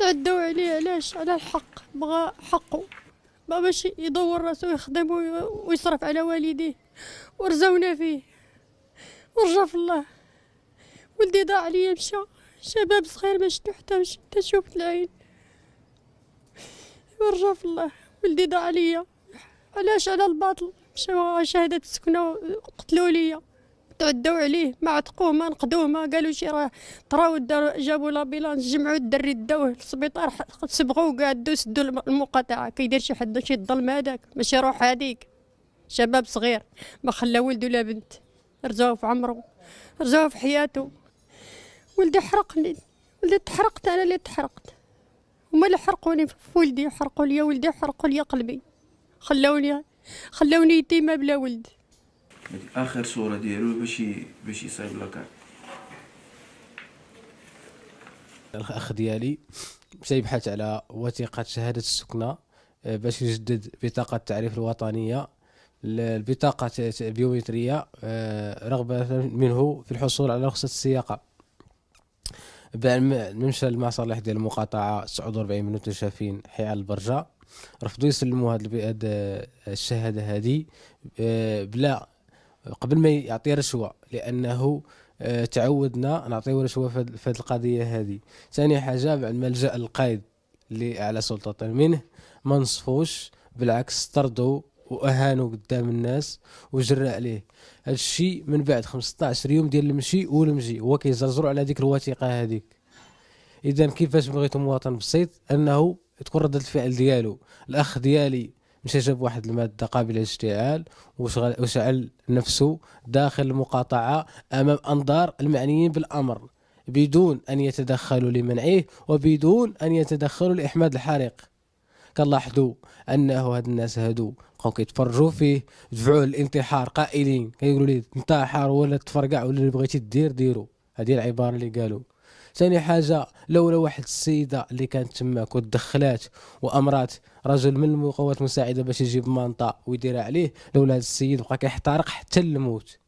تعدوا عليه. علاش؟ على الحق، بغى حقه، ما باش يدور راسو يخدم ويصرف على والديه، ورزونا فيه ورجع في الله. ولدي ضاع عليا، مشى شباب صغير ما شفتو حتى شوفت العين، ورجع في الله. ولدي ضاع عليا، علاش؟ على الباطل. مشاو شهادة السكنة وقتلوا ليا، تعدوا عليه، ما عتقوه، ما نقدوه، ما قالوا شي، راه طراو جابوا لابيلانس، جمعوا الدري داوه للسبيطار، صبغوا قعدوا سدوا المقاطعة. كيدير شي حد شي الظلم هذاك؟ ماشي روح هذيك، شباب صغير ما خلى ولد ولا بنت، رزاوه في عمره، رزاوه في حياته. ولدي حرقني، ولدي تحرقت، انا اللي تحرقت، هما اللي حرقوني في ولدي، حرقوا لي ولدي، حرقوا لي قلبي، خلوني يتيمه بلا ولد. اخر صوره ديالو باش يصايب لاكارت. الاخ ديالي مشى يبحث على وثيقه شهاده السكنه باش يجدد بطاقه التعريف الوطنيه، البطاقه البيومتريه، رغبه منه في الحصول على رخصه السياقه. بعد ما مشى للمصالح ديال المقاطعه 49 من شافين حي على البرجه، رفضوا يسلموا هذه الشهاده هذه بلا قبل ما يعطي رشوه، لانه تعودنا نعطيو رشوه في هذه القضيه هذه. ثاني حاجه، بعد ما لجأ القائد اللي على سلطه منه ما نصفوش، بالعكس طردوا واهانوا قدام الناس وجرى عليه. هذا الشيء من بعد 15 يوم ديال المشي والمجي، هو كيزرزروا على ديك الوثيقه هذيك. اذا كيفاش بغيتوا مواطن بسيط انه تكون ردة الفعل ديالو؟ الاخ ديالي مشى جاب واحد الماده قابله للاشتعال وشعل نفسه داخل المقاطعه امام انظار المعنيين بالامر، بدون ان يتدخلوا لمنعه وبدون ان يتدخلوا لاحماد الحريق. كنلاحظوا انه هاد الناس هادو بقاو كيتفرجوا فيه، دفعوه للانتحار قائلين، كيقولوا ليه انتحر ولا تفرقع ولا اللي بغيتي ديرو. هذه العباره اللي قالوا. ثاني حاجه، لولا واحد السيده اللي كانت تماك وتدخلات وامرات رجل من المقومات المساعده باش يجيب مانطا ويديرها عليه، لولا هذا السيد بقى كيحترق حتى الموت.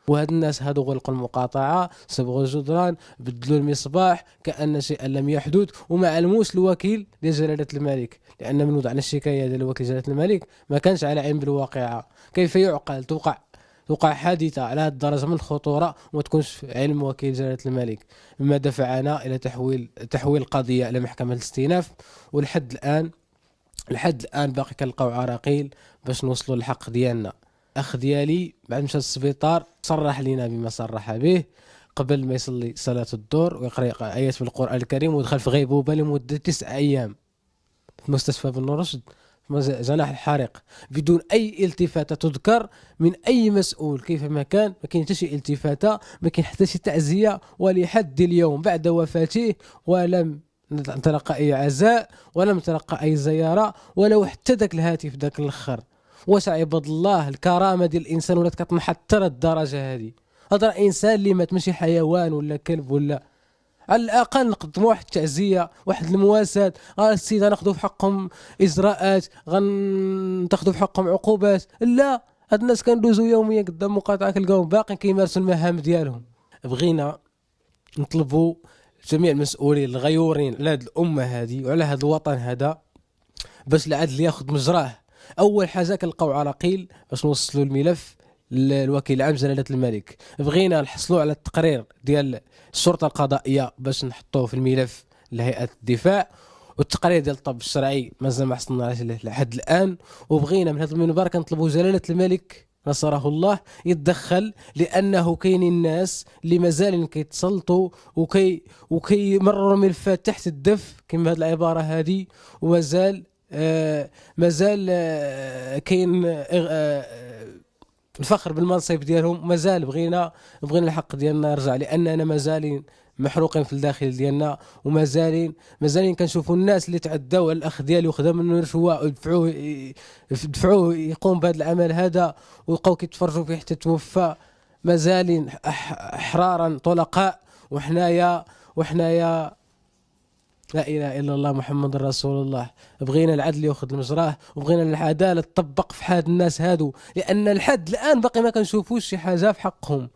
وهاد الناس هادو غلقوا المقاطعه، صبغوا الجدران، بدلوا المصباح كأن شيئا لم يحدث، وما علموش الوكيل ديال جلاله الملك، لان من وضعنا الشكايه ديال وكيل جلاله الملك ما كانش على علم بالواقعه. كيف يعقل توقع حادثه على هذه الدرجه من الخطوره وما تكونش في علم وكيل جلاله الملك؟ مما دفعنا الى تحويل القضيه الى محكمه الاستئناف، ولحد الان باقي كنلقاو عراقيل باش نوصلوا للحق ديالنا. اخ ديالي بعد مشى للسبيطار صرح لنا بما صرح به قبل ما يصلي صلاه الظهر ويقرا ايات من القران الكريم، ودخل في غيبوبه لمده 9 ايام في مستشفى بن رشد في جناح الحريق، بدون اي التفاته تذكر من اي مسؤول. كيف ما كان حتى شي التفاته، ما كاين حتى شي تعزيه، ولحد اليوم بعد وفاته ولم نتلقى اي عزاء، ولم نتلقى اي زياره، ولو حتى ذاك الهاتف ذاك الاخر. واش عباد الله الكرامه ديال الانسان ولات كتنحط للدرجه هذه؟ هذا انسان اللي مات، ماشي حيوان ولا كلب ولا. على الاقل نقدموا واحد التعزيه، واحد المواساه، السيده ناخذوا في حقهم اجراءات، غنتاخذوا في حقهم عقوبات. لا، هاد الناس كندوزوا يوميا قدام مقاطعه كنلقاهم باقي كيمارسوا المهام ديالهم. بغينا نطلبوا جميع المسؤولين الغيورين على هاد الامه هذه وعلى هاد الوطن هذا باش العدل ياخذ مجراه. اول حاجه كنلقاو عراقيل باش نوصلوا الملف للوكيل العام جلاله الملك. بغينا نحصلوا على التقرير ديال الشرطه القضائيه باش نحطوه في الملف لهيئه الدفاع، والتقرير ديال الطب الشرعي مازال ما حصلنا عليه لحد الان. وبغينا من هذا المنبر كنطلبوا جلاله الملك نصره الله يتدخل، لانه كاينين الناس اللي مازال كيتسلطوا وكيمرروا ملفات تحت الدف كما هذه العباره هذه، ومازال مازال كاين الفخر بالمنصب ديالهم. مازال بغينا الحق ديالنا يرجع، لاننا مازالين محروقين في الداخل ديالنا، ومازالين كنشوفوا الناس اللي تعداو على الاخ ديالي وخداو منه رشوه ودفعوه يقوم بهذا العمل هذا، ويبقاو كيتفرجوا فيه حتى توفى. مازالين احرارا طلقاء، وحنايا لا اله الا الله محمد رسول الله. بغينا العدل ياخذ مجراه، وبغينا العداله تطبق في حال الناس هادو، لان لحد الان باقي ما كنشوفوش شي حاجه في حقهم.